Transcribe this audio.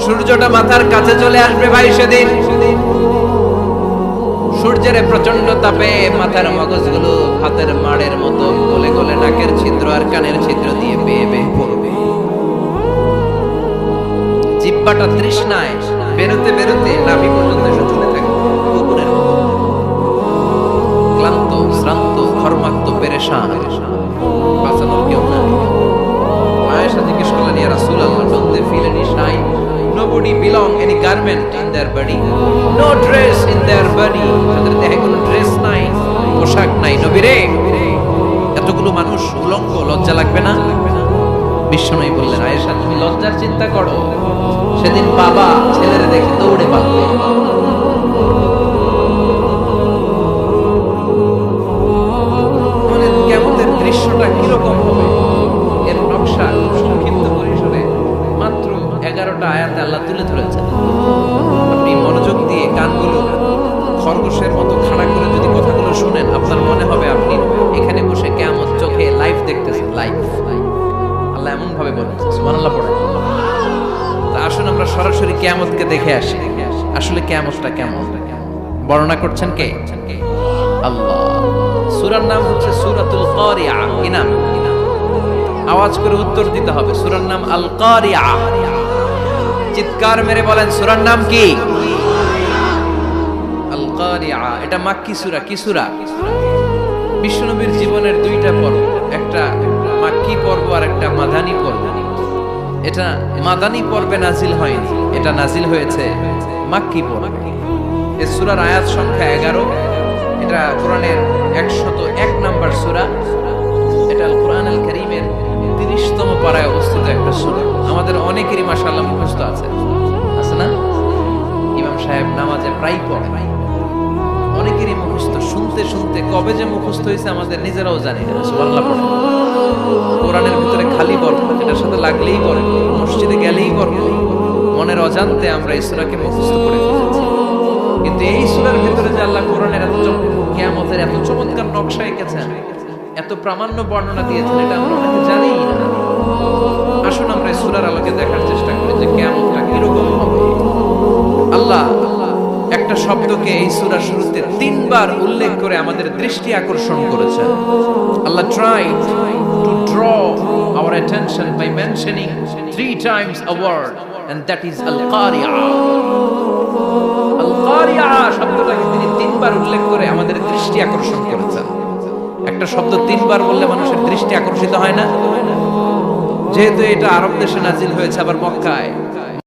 সূর্যটা মাথার কাছে চলে আসবে ভাই সেদিন। সূর্যের প্রচন্ড তাপে মাথার মগজগুলো হাতের মাড়ের মতো গলে গলে নাকের ছিদ্র আর কানের ছিদ্র দিয়ে বেয়ে বেয়ে পড়বে। জিহ্বাটা তৃষ্ণায় বেরোতে বেরোতে নাভি পর্যন্ত এসে চলে থাকবে কুকুরের মতো। ক্লান্ত, শ্রান্ত, ঘর্মাক্ত, পেরেশান, বাঁচানোর কেউ নাই। আয়েশা জিজ্ঞেস করলেন, ইয়া রাসূলুল্লাহ, don't they feel any shy? Nobody belong any garment in their body, no dress in their body. তাদের দেহে কোনো ড্রেস নাই, পোশাক নাই। নবী রে, এতগুলো মানুষ উলঙ্গ, লজ্জা লাগবে না? বিশ্বনবী বললেন, আয়েশা তুমি লজ্জার চিন্তা করো, সেদিন বাবা ছেলেরে দেখে দৌড়ে পালাবে। কিয়ামতের দৃশ্যটা কিরকম হবে এর নকশা সংক্ষিপ্ত পরিসরে মাত্র 11টা আয়াতে আল্লাহ তুলে ধরেছেন। আপনি মনোযোগ দিয়ে কানগুলো খরগোশের মতো খাড়া করে যদি কথাগুলো শুনেন, আপনার মনে হবে আপনি এখানে বসে কিয়ামত চোখে লাইভ দেখতেছেন। লাইভ আল্লাহ এমন ভাবে বলছেন, সুবহানাল্লাহ পড়ে। তা আসুন আমরা সরাসরি কিয়ামতকে দেখে আসি। আসলে কিয়ামতটা কেমন বর্ণনা করছেন কে? আল্লাহ। সূরার নাম হচ্ছে সূরাতুল কারিয়া। কি নাম? আওয়াজ করে উত্তর দিতে হবে। সূরার নাম আল কারিয়া। চিৎকার মেরে বলেন, সূরার নাম কি? আল কারিয়া। এটা মাক্কি সূরা। কি সূরা? বিশ্বনবীর জীবনের দুইটা পর্ব, একটা মাক্কি পর্ব আর একটা মাদানী পর্ব। এটা মাদানী পর্বে নাজিল হয়নি, এটা নাজিল হয়েছে মাক্কি পর্বে। এই সূরার আয়াত সংখ্যা 11। এটা কোরআনের 101 নাম্বার সূরা। এটা আল কোরআনুল কারীমের 30তম পারায় অবস্থিত একটা সূরা। আমাদের অনেকেরই মাশাআল্লাহ মুখস্থ আছে, আছে না? ইমাম সাহেব নামাজে প্রায় পড়ে, অনেকেরই মুখস্থ। শুনতে শুনতে কবে যে মুখস্থ হয়েছে আমাদের নিজেরাও জানি না। সুবহানাল্লাহ পড়ে। কোরআনের ভিতরে খালি বরকত, এটার সাথে লাগলেই বরকত, মসজিদে গেলেই বরকত। মনের অজান্তে আমরা এই সূরাকে মুখস্থ করে ফেলেছি। কিন্তু এই সূরার ভিতরে যে আল্লাহ কোরআনের এত কিয়ামতের এত চমৎকার নকশা এঁকেছেন, এত প্রামাণ্য বর্ণনা দিয়েছেন, এটা আমরা অনেকে জানিই না। আসুন আমরা এই সূরার আলোকে দেখার চেষ্টা করি যে কিয়ামতটা কিরকম হবে। আল্লাহ একটা শব্দকে এই সূরার শুরুতে 3 বার উল্লেখ করে আমাদের দৃষ্টি আকর্ষণ করেছেন। আল্লাহ tried to draw our attention by mentioning 3 times a word, and that is al-qari'ah. al-qari'ah শব্দটাকে তিনি 3 বার উল্লেখ করে আমাদের দৃষ্টি আকর্ষণ করেছেন। একটা শব্দ 3 বার বললে মানুষের দৃষ্টি আকর্ষিত হয় না? যেহেতু এটা আরব দেশে নাজিল হয়েছে, আবার মক্কায়,